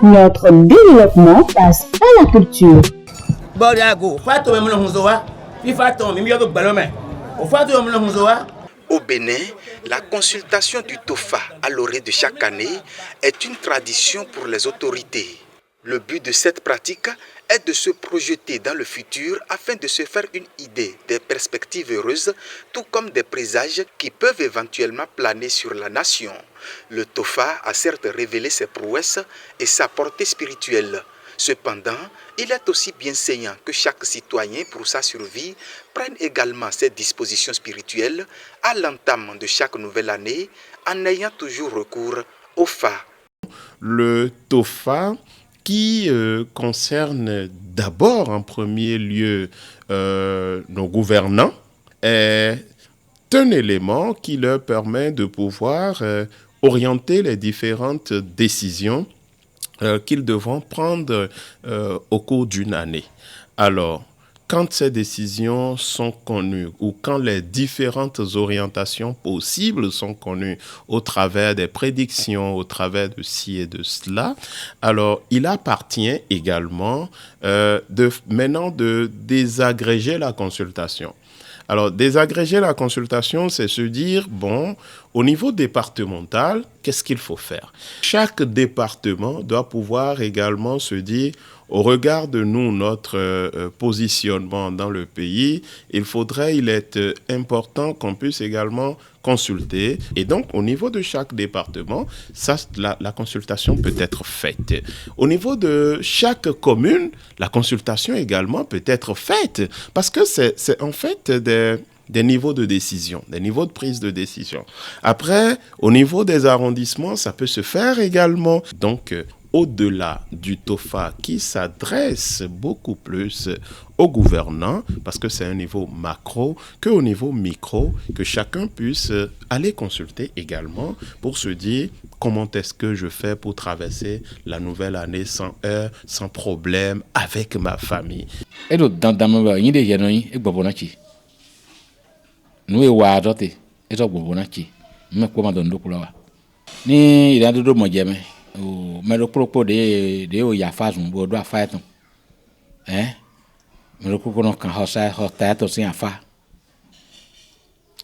Notre développement passe à la culture. Au Bénin, la consultation du TOFA à l'orée de chaque année est une tradition pour les autorités. Le but de cette pratique est de se projeter dans le futur afin de se faire une idée des perspectives heureuses, tout comme des présages qui peuvent éventuellement planer sur la nation. Le TOFA a certes révélé ses prouesses et sa portée spirituelle. Cependant, il est aussi bien saignant que chaque citoyen, pour sa survie, prenne également ses dispositions spirituelles à l'entame de chaque nouvelle année en ayant toujours recours au FA. Le TOFA qui concerne d'abord en premier lieu nos gouvernants est un élément qui leur permet de pouvoir orienter les différentes décisions qu'ils devront prendre au cours d'une année. Alors, quand ces décisions sont connues ou quand les différentes orientations possibles sont connues au travers des prédictions, au travers de ci et de cela, alors il appartient également maintenant de désagréger la consultation. Alors, désagréger la consultation, c'est se dire, bon, au niveau départemental, qu'est-ce qu'il faut faire? Chaque département doit pouvoir également se dire, au regard de nous, notre positionnement dans le pays, il est important qu'on puisse également consulter. Et donc, au niveau de chaque département, la consultation peut être faite. Au niveau de chaque commune, la consultation également peut être faite. Parce que c'est en fait des niveaux de décision, des niveaux de prise de décision. Après, au niveau des arrondissements, ça peut se faire également. Donc, au-delà du TOFA qui s'adresse beaucoup plus aux gouvernants, parce que c'est un niveau macro, qu'au niveau micro, que chacun puisse aller consulter également pour se dire comment est-ce que je fais pour traverser la nouvelle année sans heurts, sans problème avec ma famille. Mais le propos de Yafazun, Bodo Faiton. Mais le propos de Kanhosa, Hotato, Siafa.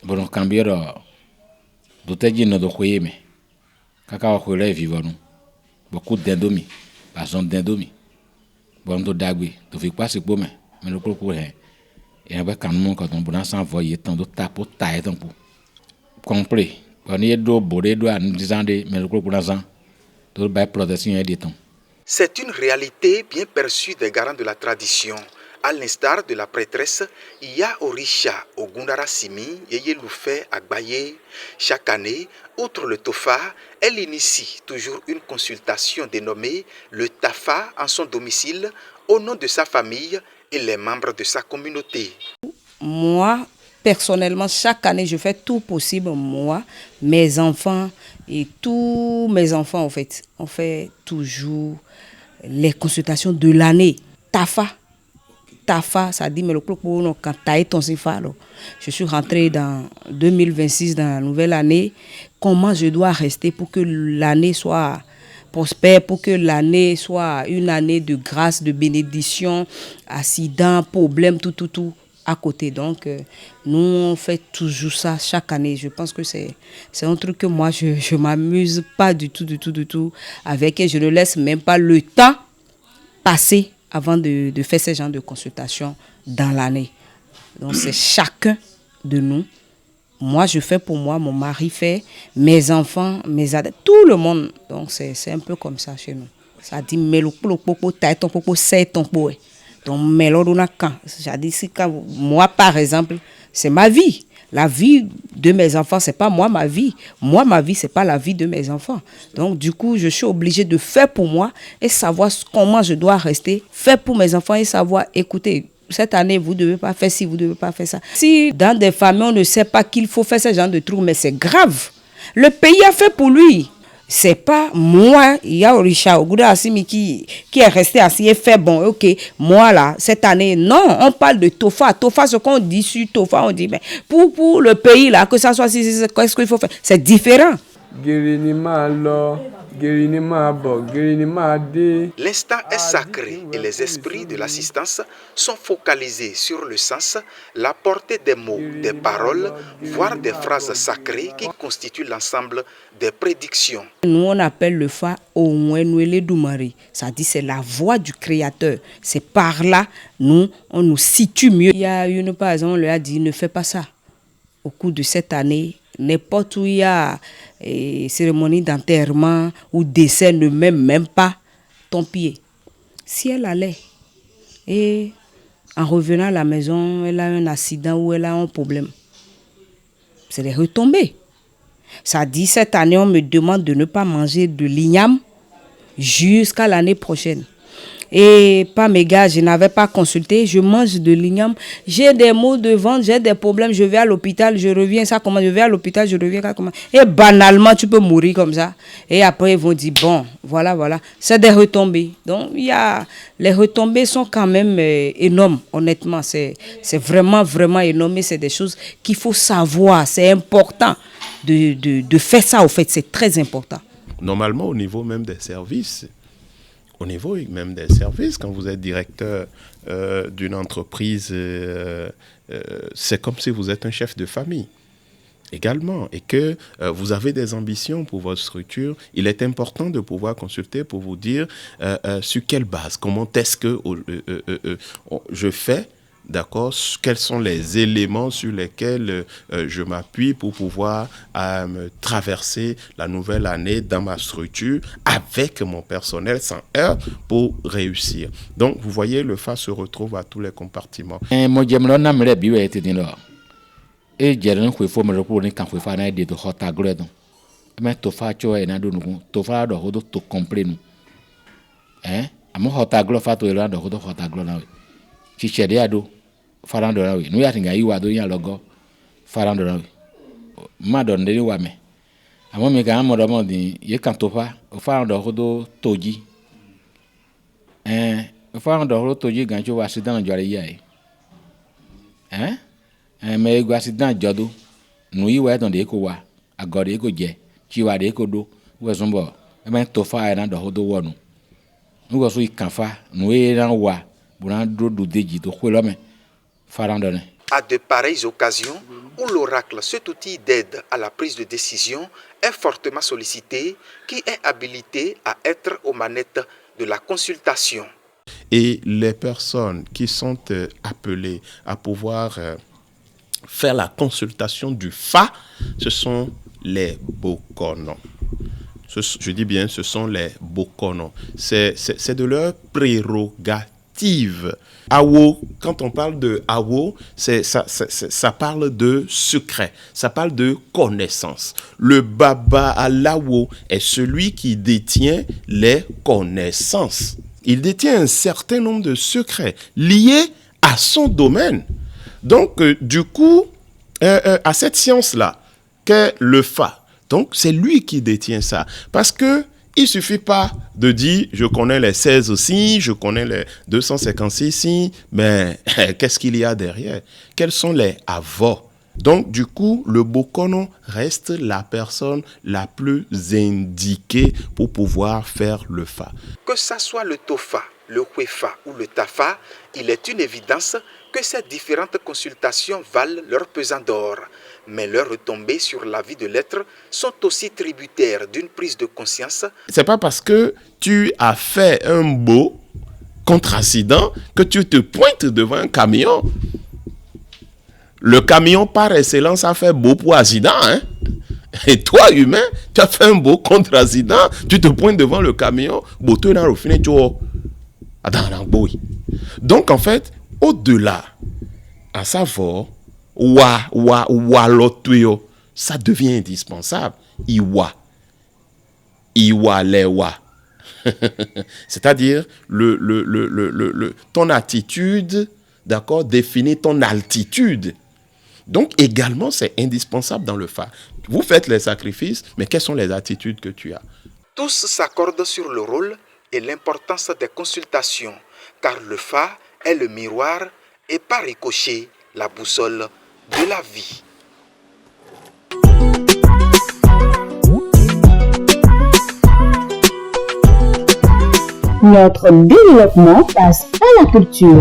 Bon, Cambiero, Dotegino do Hueme, Cacao Hule vivant. Beaucoup d'indomi, par son d'indomi. Bon, do Dagui, do Viquasi Bome, mais le propos est. Et avec un moment quand on peut s'envoyer tant de tapo taille tant pour. Complet. On y est do Bodé, do en disant des, mais le propos d'Azan. C'est une réalité bien perçue des garants de la tradition. À l'instar de la prêtresse Iya Orisha Ogundara Simi Yeye Loufé Agbaye. Chaque année, outre le TOFA, elle initie toujours une consultation dénommée le TAFA en son domicile au nom de sa famille et les membres de sa communauté. Moi, personnellement, chaque année, je fais tout possible, moi, mes enfants et tous mes enfants, en fait. On fait toujours les consultations de l'année. TAFA, ça dit, mais le propos, quand tu as ton CFA, je suis rentrée dans 2026, dans la nouvelle année. Comment je dois rester pour que l'année soit prospère, pour que l'année soit une année de grâce, de bénédiction, accident, problème, tout à côté. Donc, nous, on fait toujours ça chaque année. Je pense que c'est un truc que moi, je ne m'amuse pas du tout avec, et je ne laisse même pas le temps passer avant de faire ce genre de consultation dans l'année. Donc, c'est chacun de nous. Moi, je fais pour moi, mon mari fait, mes enfants, mes adeptes, tout le monde. Donc, c'est un peu comme ça chez nous. Ça dit, mais le popo, taille ton popo, c'est ton popo. Donc, moi, par exemple, c'est ma vie. La vie de mes enfants, c'est pas moi ma vie. Moi, ma vie, c'est pas la vie de mes enfants. Donc, du coup, je suis obligée de faire pour moi et savoir comment je dois rester. Faire pour mes enfants et savoir, écoutez, cette année, vous ne devez pas faire ci, vous ne devez pas faire ça. Si dans des familles, on ne sait pas qu'il faut faire ce genre de trucs, mais c'est grave. Le pays a fait pour lui. C'est pas moi, il y a Orisha Ogundara Assimi qui est resté assis et fait bon, ok, moi là, cette année, non, on parle de TOFA. TOFA, ce qu'on dit sur TOFA, on dit, mais pour le pays là, que ça soit, qu'est-ce qu'il faut faire? C'est différent. L'instant est sacré et les esprits de l'assistance sont focalisés sur le sens, la portée des mots, des paroles, voire des phrases sacrées qui constituent l'ensemble des prédictions. Nous, on appelle le fa Onwenwele Dumari. Ça dit c'est la voix du Créateur. C'est par là, nous, on nous situe mieux. Il y a une, par exemple, on lui a dit, ne fais pas ça. Au cours de cette année, n'importe où il y a cérémonie d'enterrement ou décès, ne mets même pas ton pied. Si elle allait et en revenant à la maison, elle a un accident ou elle a un problème, c'est les retombées. Ça dit, cette année, on me demande de ne pas manger de l'igname jusqu'à l'année prochaine. Et pas mes gars, je n'avais pas consulté, je mange de l'igname. J'ai des maux de ventre, j'ai des problèmes, je vais à l'hôpital, je reviens, ça comment, je vais à l'hôpital, je reviens, ça comment. Et banalement, tu peux mourir comme ça. Et après, ils vont dire, bon, voilà. C'est des retombées. Donc, les retombées sont quand même énormes, honnêtement. C'est vraiment énorme et c'est des choses qu'il faut savoir. C'est important de faire ça, au fait, c'est très important. Normalement, au niveau même des services, quand vous êtes directeur d'une entreprise, c'est comme si vous êtes un chef de famille également et que vous avez des ambitions pour votre structure. Il est important de pouvoir consulter pour vous dire sur quelle base, comment est-ce que je fais. D'accord, quels sont les éléments sur lesquels je m'appuie pour pouvoir traverser la nouvelle année dans ma structure avec mon personnel sans heurts pour réussir. Donc, vous voyez, le FA se retrouve à tous les compartiments. Farandora we no ya tinga yiwa do yan logo farandora we ma don de wa me amo me ga mo do mo din ye kan to fa o farandora do toji o farandora do toji gan jo accident jore ya me go accident jodo no yiwa don de ko wa agore ko je chi wa de ko do we zumbo e me to fa na do do wonu ngo so ikan fa no e ran wa buran do deji to ko lo me. À de pareilles occasions où l'oracle, cet outil d'aide à la prise de décision, est fortement sollicité, qui est habilité à être aux manettes de la consultation. Et les personnes qui sont appelées à pouvoir faire la consultation du FA, ce sont les Bokono. Je dis bien, ce sont les Bokono. C'est de leur prérogative. Awo, quand on parle de Awo, ça parle de secret, ça parle de connaissance. Le Baba Alawo est celui qui détient les connaissances. Il détient un certain nombre de secrets liés à son domaine. Donc, du coup, à cette science-là, qu'est le Fa. Donc, c'est lui qui détient ça. Parce que il suffit pas de dire, je connais les 16 aussi, je connais les 256 si, mais qu'est-ce qu'il y a derrière? Quels sont les avos? Donc, du coup, le Bokono reste la personne la plus indiquée pour pouvoir faire le Fa. Que ça soit le Tofa, le Huefa ou le Tafa, il est une évidence que ces différentes consultations valent leur pesant d'or. Mais leurs retombées sur la vie de l'être sont aussi tributaires d'une prise de conscience. C'est pas parce que tu as fait un beau contre-accident que tu te pointes devant un camion. Le camion par excellence a fait beau pour accident, hein? Et toi, humain, tu as fait un beau contre-accident, tu te pointes devant le camion, donc en fait, au-delà, à savoir, ça devient indispensable. C'est-à-dire, ton attitude, d'accord, définit ton altitude. Donc, également, c'est indispensable dans le Fa. Vous faites les sacrifices, mais quelles sont les attitudes que tu as? Tous s'accordent sur le rôle et l'importance des consultations, car le Fa est le miroir et par ricochet, la boussole de la vie. Notre développement passe par la culture.